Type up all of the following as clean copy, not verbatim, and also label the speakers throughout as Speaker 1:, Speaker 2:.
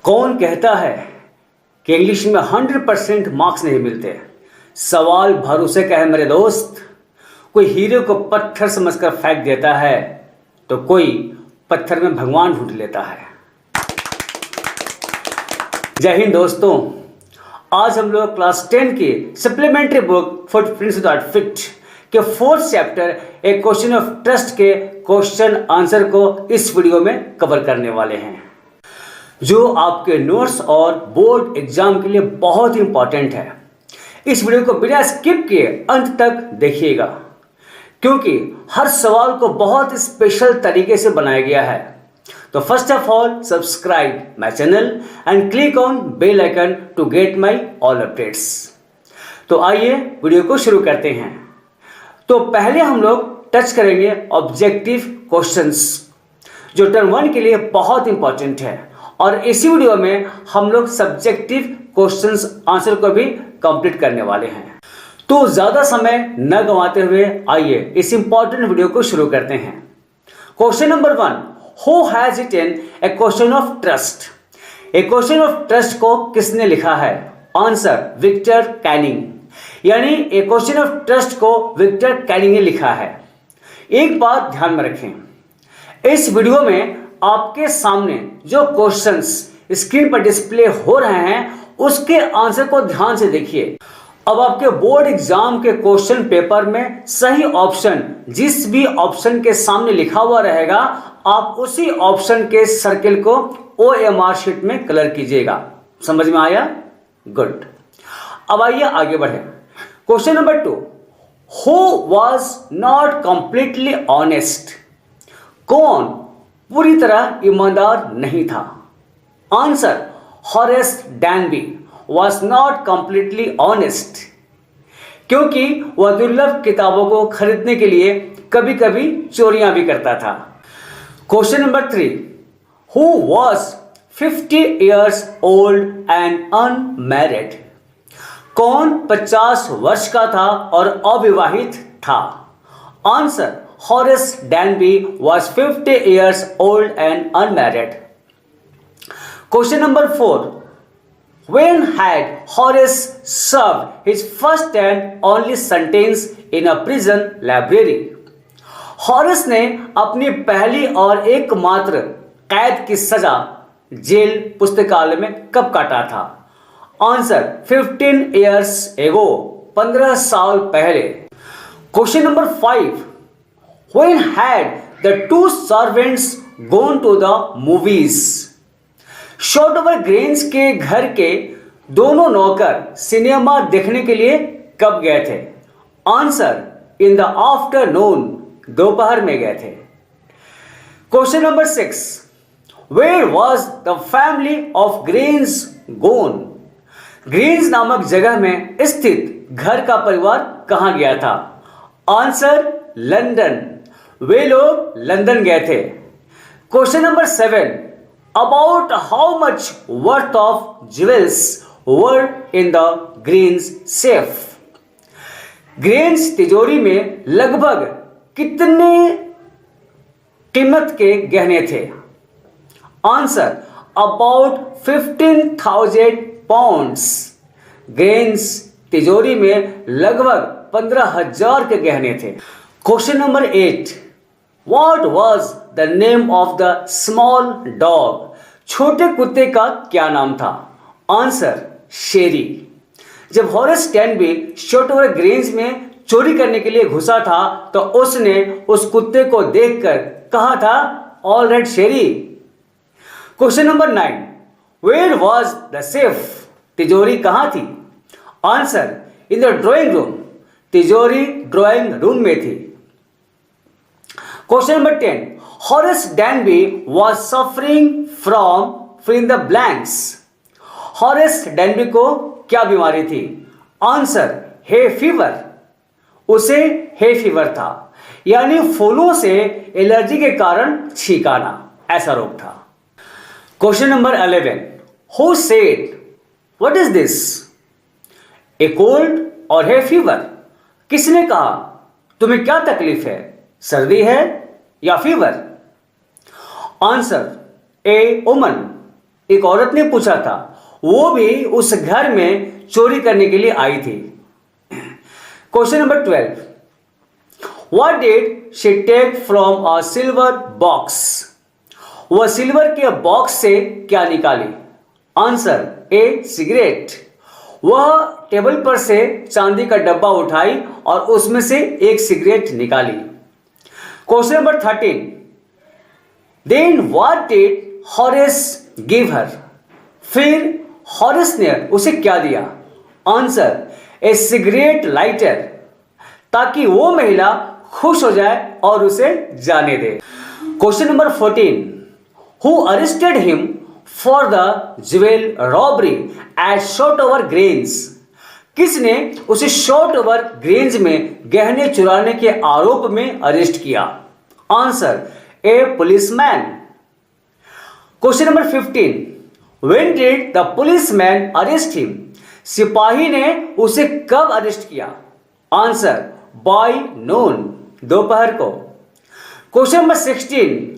Speaker 1: कौन कहता है कि इंग्लिश में 100% मार्क्स नहीं मिलते? सवाल भरोसे का है मेरे दोस्त। कोई हीरे को पत्थर समझकर फेंक देता है तो कोई पत्थर में भगवान ढूंढ लेता है। जय हिंद दोस्तों। आज हम लोग क्लास 10 की supplementary book footprints dot fit के 4th chapter A question of trust के क्वेश्चन आंसर को इस वीडियो में कवर करने वाले हैं, जो आपके नोट्स और बोर्ड एग्जाम के लिए बहुत इंपॉर्टेंट है। इस वीडियो को बिना स्किप किए अंत तक देखिएगा, क्योंकि हर सवाल को बहुत स्पेशल तरीके से बनाया गया है। तो first of all subscribe my channel and click on bell icon to get my all updates. तो आइए वीडियो को शुरू करते हैं। तो पहले हम लोग टच करेंगे ऑब्जेक्टिव क्वेश्चंस, जो टर्म 1 के लिए बहुत इंपॉर्टेंट है, और इसी वीडियो में हम लोग सब्जेक्टिव क्वेश्चंस आंसर को भी कंप्लीट करने वाले हैं। तो ज्यादा समय न गंवाते हुए आइए इस इंपॉर्टेंट वीडियो को शुरू करते हैं। Question number 1, who has written a question of trust? A question of trust को किसने लिखा है? आंसर विक्टर कैनिंग, यानी ए क्वेश्चन ऑफ ट्रस्ट को विक्टर कैनिंग ने लिखा है। एक बात ध्यान में रखें, इस वीडियो में आपके सामने जो क्वेश्चंस स्क्रीन पर डिस्प्ले हो रहे हैं उसके आंसर को ध्यान से देखिए। अब आपके बोर्ड एग्जाम के क्वेश्चन पेपर में सही ऑप्शन जिस भी ऑप्शन के सामने लिखा हुआ रहेगा, आप उसी ऑप्शन के सर्किल को OMR शीट में कलर कीजिएगा। समझ में आया? गुड। अब आइए आगे बढ़े। Question number 2, who was not completely honest? कौन पूरी तरह ईमानदार नहीं था? Answer Horace Danby was not completely honest, क्योंकि वह दुर्लभ किताबों को खरीदने के लिए कभी कभी चोरियां भी करता था। Question number 3, who was 50 years old and unmarried? कौन 50 वर्ष का था और अविवाहित था? Answer Horace डैनबी was 50 years old and unmarried. Question number 4, when had Horace served his first and only sentence in a prison library? Horace ने अपनी पहली और एकमात्र कैद की सजा जेल पुस्तकालय में कब काटा था? आंसर 15 years ago, 15 साल पहले। Question number 5, when had the two servants gone to the movies? Shortover Grange के घर के दोनों नौकर सिनेमा देखने के लिए कब गए थे? आंसर इन द आफ्टरनून, दोपहर में गए थे। Question number 6, where was the family of Grange गोन? ग्रेन्स नामक जगह में स्थित घर का परिवार कहां गया था? आंसर लंदन, वे लोग लंदन गए थे। Question number 7, about how much worth of jewels were in the grains safe? Grains तिजोरी में लगभग कितने कीमत के गहने थे? Answer about 15,000 pounds. ग्रेन्स तिजोरी में लगभग 15,000 के गहने थे। Question number 8, what was the name of the small dog? छोटे कुत्ते का क्या नाम था? आंसर शेरी। जब हॉरेस डैनबी शॉर्टओवर ग्रेन्स में चोरी करने के लिए घुसा था तो उसने उस कुत्ते को देखकर कहा था, all right Sherry. Question number 9, where was the safe? तिजोरी कहां थी? Answer in the drawing room, तिजोरी ड्राइंग रूम में थी। Question number 10, Horace Danby was suffering from fill in the blanks. Horace Danby को क्या बीमारी थी? आंसर हे फीवर, उसे हे फीवर था, यानी फूलों से एलर्जी के कारण छींक आना, ऐसा रोग था। Question number 11, who said what is this? A cold और हे फीवर? किसने कहा तुम्हें क्या तकलीफ है, सर्दी है या फीवर? आंसर ए वुमन, एक औरत ने पूछा था, वो भी उस घर में चोरी करने के लिए आई थी। Question number 12, what did she take from a silver box? वह सिल्वर के बॉक्स से क्या निकाली? Answer, a cigarette. वह टेबल पर से चांदी का डब्बा उठाई और उसमें से एक सिगरेट निकाली। Question number 13, then what did Horace give her? फिर हॉरेस ने उसे क्या दिया? आंसर, ए सिगरेट लाइटर, ताकि वो महिला खुश हो जाए और उसे जाने दे। Question number 14, who arrested him for the jewel robbery at Shortover over ग्रेन्स? किसने उसे शॉर्ट ओवर ग्रेन्स में गहने चुराने के आरोप में अरेस्ट किया? Answer, A policeman. Question number 15, when did the policeman arrest him? सिपाही ने उसे कब अरेस्ट किया? आंसर, बाय नून, दोपहर को। Question number 16,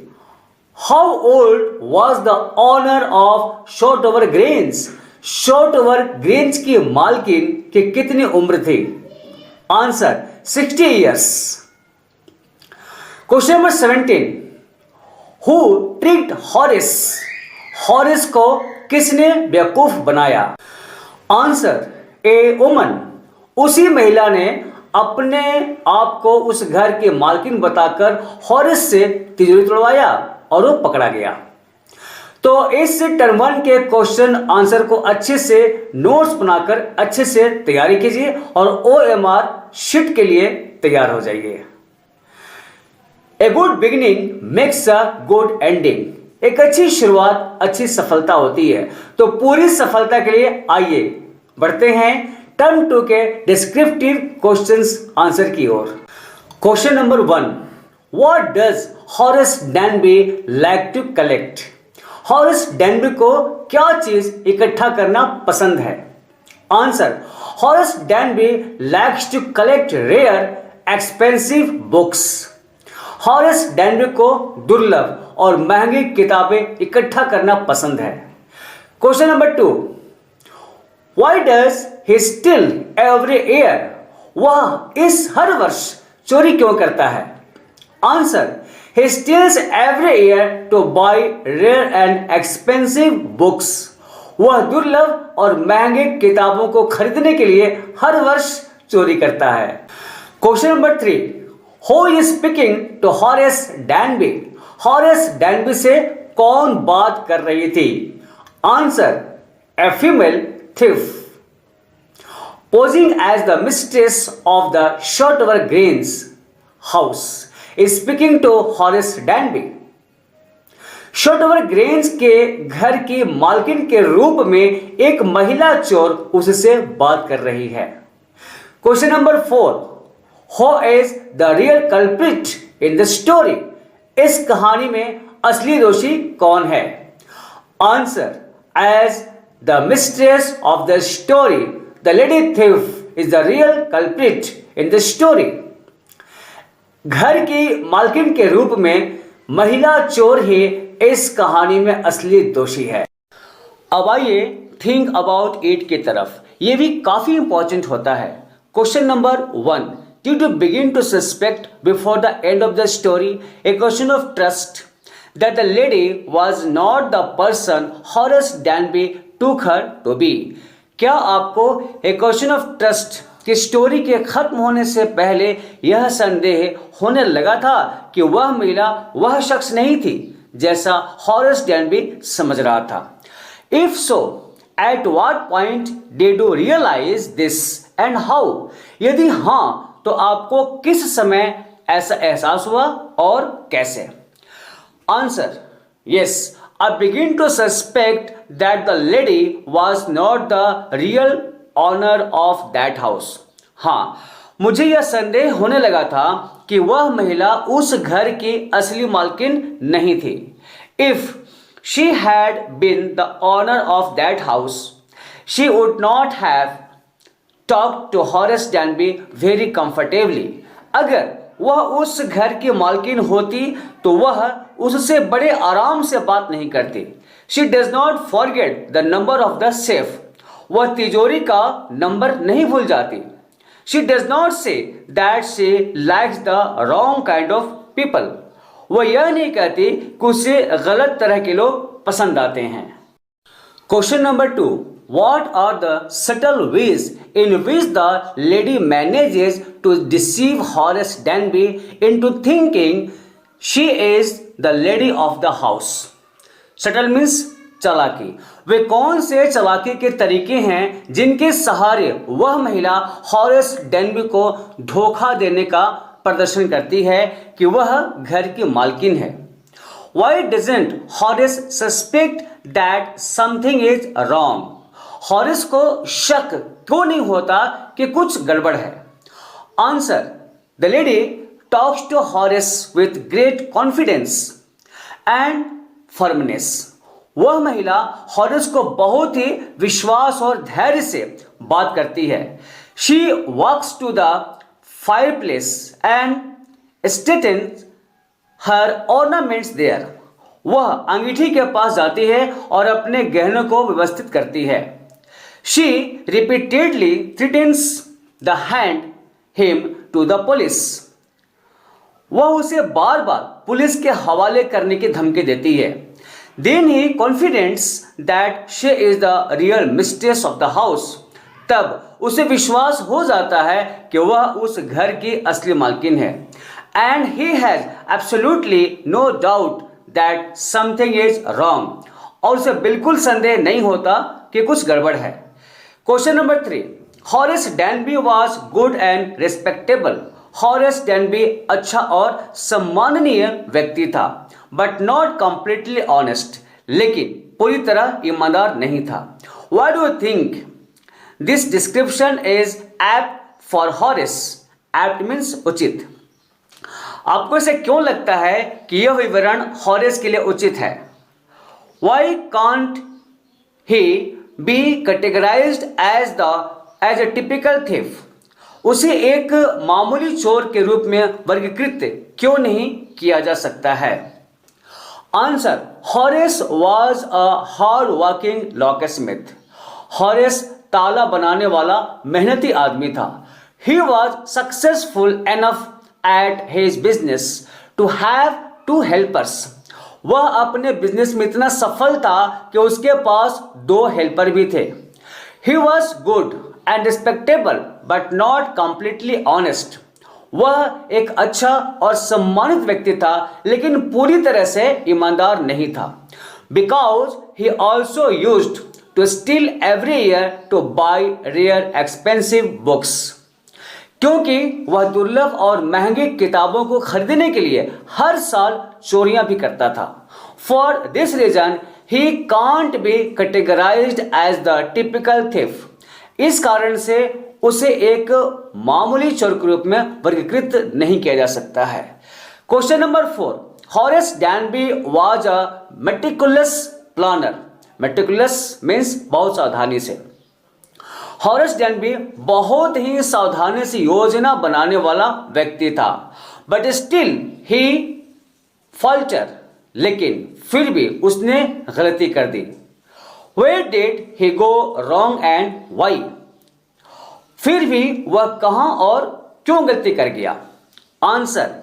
Speaker 1: how old was the owner of short over Grange? Short over Grange की मालकिन की कितनी उम्र थी? Answer, 60 years. Question number 17, who tricked Horace? Horace को किसने बेवकूफ बनाया? Answer, a woman. उसी महिला ने अपने आप को उस घर के मालकिन बताकर हॉरेस से तिजोरी तोड़वाया और वो पकड़ा गया। तो इस टर्म 1 के क्वेश्चन आंसर को अच्छे से नोट्स बनाकर अच्छे से तैयारी कीजिए और OMR शीट के लिए तैयार हो जाइए। A good beginning makes a good ending. एक अच्छी शुरुआत अच्छी सफलता होती है। तो पूरी सफलता के लिए आइए बढ़ते हैं टर्म 2 के डिस्क्रिप्टिव क्वेश्चंस आंसर की ओर। Question number 1, what does Horace Danby like to collect? Horace Danby को क्या चीज इकट्ठा करना पसंद है? Answer, Horace Danby likes to collect rare expensive books. Horace Danby को दुर्लभ और महंगी किताबें इकट्ठा करना पसंद है। Question number 2, why does he steal every year? वह इस हर वर्ष चोरी क्यों करता है? Answer, he steals every year to buy rare and expensive books. वह दुर्लभ और महंगे किताबों को खरीदने के लिए हर वर्ष चोरी करता है। Question number 3, who is speaking to Horace Danby? Horace Danby से कौन बात कर रही थी? Answer, a female thief. Posing as the mistress of the short over grains house is speaking to Horace Danby. Short over grains के घर की मालकिन के रूप में एक महिला चोर उससे बात कर रही है। Question number 4, who is the real culprit in the story? इस कहानी में असली दोषी कौन है? Answer, as the mistress of the story the lady thief is the real culprit in the story. घर की मालकिन के रूप में महिला चोर ही इस कहानी में असली दोषी है। अब आइए थिंक अबाउट इट की तरफ। यह भी काफी इंपॉर्टेंट होता है। Question number 1, did you begin to suspect before the end of the story a question of trust that the lady was not the person Horace Danby took her to be? क्या आपको a question of trust कि story के खत्म होने से पहले यह संदेह होने लगा था कि वह महिला वह शख्स नहीं थी जैसा हॉरेस डैनबी समझ रहा था? If so, at what point did you realise this and how? यदि हाँ, तो आपको किस समय ऐसा एहसास हुआ और कैसे? Answer, yes, I begin to suspect that the lady was not the real owner of that house. हाँ, मुझे यह संदेह होने लगा था कि वह महिला उस घर की असली मालकिन नहीं थी। If she had been the owner of that house, she would not have talked to Horace Danby very comfortably. अगर वह उस घर की मालकिन होती तो वह उससे बड़े आराम से बात नहीं करती। She does not forget the number of the safe, वह तिजोरी का नंबर नहीं भूल जाती। She does not say that she likes the wrong kind of people, वह यह नहीं कहती कि उसे गलत तरह के लोग पसंद आते हैं। Question number 2, what are the subtle ways in which the lady manages to deceive Horace Danby into thinking she is the lady of the house? Subtle means चालाकी। वे कौन से चालाकी के तरीके हैं जिनके सहारे वह महिला हॉरेस डैनबी को धोखा देने का प्रदर्शन करती है कि वह घर की मालकिन है। Why doesn't Horace suspect that something is wrong? Horace को शक क्यों नहीं होता कि कुछ गड़बड़ है? Answer, the lady talks to Horace with great confidence and firmness. वह महिला हॉरेस को बहुत ही विश्वास और धैर्य से बात करती है। She walks to the fireplace and straightens her ornaments there. वह अंगीठी के पास जाती है और अपने गहनों को व्यवस्थित करती है। She repeatedly threatens the hand him to the police. वह उसे बार बार पुलिस के हवाले करने की धमकी देती है। Then he confidents that she is the real mistress of the house. तब उसे विश्वास हो जाता है कि वह उस घर की असली मालकिन है। And he has absolutely no doubt that something is wrong. और उसे बिल्कुल संदेह नहीं होता कि कुछ गड़बड़ है। Question number 3, Horace Danby was good and respectable. Horace डैनबी अच्छा और सम्माननीय व्यक्ति था, बट नॉट कंप्लीटली ऑनेस्ट, लेकिन पूरी तरह ईमानदार नहीं था। Why do you think this description is apt for Horace? Apt means उचित। आपको इसे क्यों लगता है कि यह विवरण हॉरेस के लिए उचित है? Why can't he be categorized as a typical thief? उसे एक मामूली चोर के रूप में वर्गीकृत क्यों नहीं किया जा सकता है? Answer, Horace was a hard working locksmith. Horace ताला बनाने वाला मेहनती आदमी था। He was successful enough at his business to have 2 helpers. वह अपने बिजनेस में इतना सफल था कि उसके पास 2 हेल्पर भी थे। He was good and respectable but not completely honest. वह एक अच्छा और सम्मानित व्यक्ति था लेकिन पूरी तरह से ईमानदार नहीं था। Because he also used to steal every year to buy rare expensive books. क्योंकि वह दुर्लभ और महंगी किताबों को खरीदने के लिए हर साल चोरियां भी करता था। For this reason he can't be categorised as the typical thief. इस कारण से उसे एक मामूली चोर के रूप में वर्गीकृत नहीं किया जा सकता है। Question number 4, Horace Danby was a meticulous planner. Meticulous means बहुत सावधानी से। हॉरेस डैनबी बहुत ही सावधानी से योजना बनाने वाला व्यक्ति था। बट स्टिल ही फॉल्टर, लेकिन फिर भी उसने गलती कर दी। Where did he go wrong and why? फिर भी वह कहां और क्यों गलती कर गया? Answer,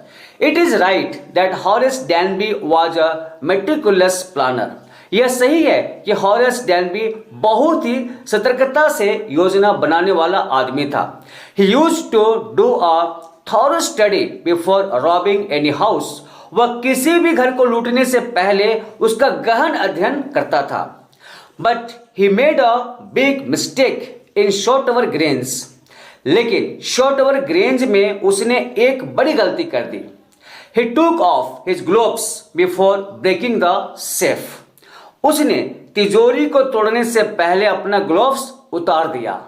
Speaker 1: it is right that Horace Danby was a meticulous planner. यह सही है कि हॉरेस डैनबी बहुत ही सतर्कता से योजना बनाने वाला आदमी था। He used to do a thorough study before robbing any house. वह किसी भी घर को लूटने से पहले उसका गहन अध्ययन करता था। But he made a big mistake in Shotover Grange. लेकिन शॉटोवर ग्रेंज में उसने एक बड़ी गलती कर दी। He took off his gloves before breaking the safe. उसने तिजोरी को तोड़ने से पहले अपना ग्लोव्स उतार दिया।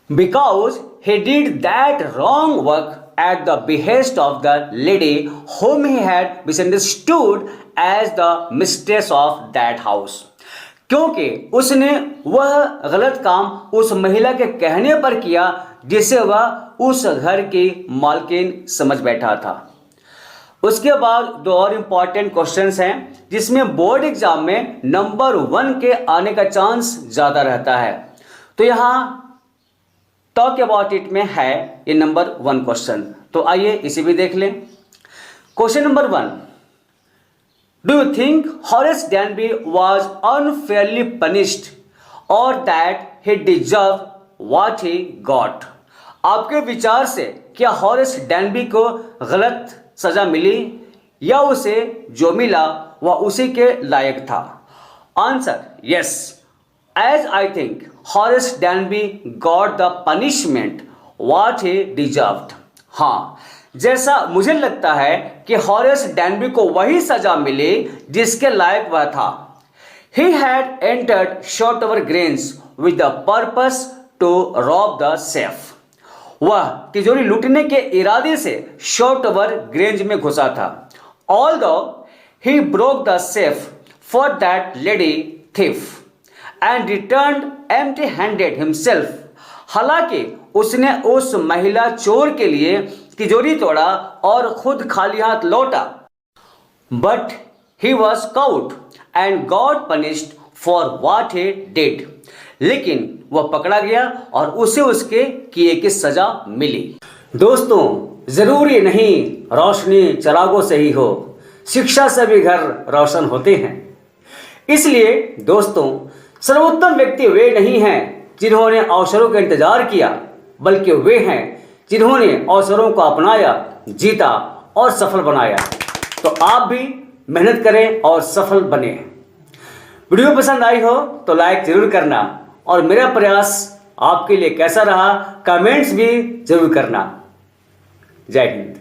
Speaker 1: Because he did that wrong work at the behest of the lady whom he had misunderstood as the mistress of that house. क्योंकि उसने वह गलत काम उस महिला के कहने पर किया जिसे वह उस घर की मालकिन समझ बैठा था। उसके बाद दो और इंपॉर्टेंट क्वेश्चंस हैं जिसमें बोर्ड एग्जाम में नंबर 1 के आने का चांस ज़्यादा रहता है। तो यहाँ टॉक अबाउट इट में है ये नंबर 1 क्वेश्चन, तो आइए इसे भी देख लें। Question number 1, do you think Horace Danby was unfairly punished or that he deserve what he got? आपके विचार से क्या हॉरेस डैनबी को गलत सजा मिली या उसे जो मिला वह उसी के लायक था? Answer, yes, as I think Horace Danby got the punishment what he deserved. हाँ, जैसा मुझे लगता है कि हॉरेस डैनबी को वही सजा मिली जिसके लायक वह था। He had entered Shotover Grange with the purpose to rob the safe. वह तिजोरी लूटने के इरादे से शॉर्टओवर ग्रेंज में घुसा था। Although he broke the safe for that lady thief and returned empty-handed himself. हालांकि उसने उस महिला चोर के लिए तिजोरी तोड़ा और खुद खाली हाथ लौटा। But he was caught and got punished for what he did. लेकिन वह पकड़ा गया और उसे उसके किए की सजा मिली। दोस्तों, जरूरी नहीं रोशनी चिरागों से ही हो, शिक्षा से भी घर रोशन होते हैं। इसलिए दोस्तों, सर्वोत्तम व्यक्ति वे नहीं हैं जिन्होंने अवसरों का इंतजार किया, बल्कि वे हैं जिन्होंने अवसरों को अपनाया, जीता और सफल बनाया। तो आप भी मेहनत करें और सफल बने। वीडियो पसंद आई हो तो लाइक जरूर करना और मेरा प्रयास आपके लिए कैसा रहा कमेंट्स भी जरूर करना। जय हिंद।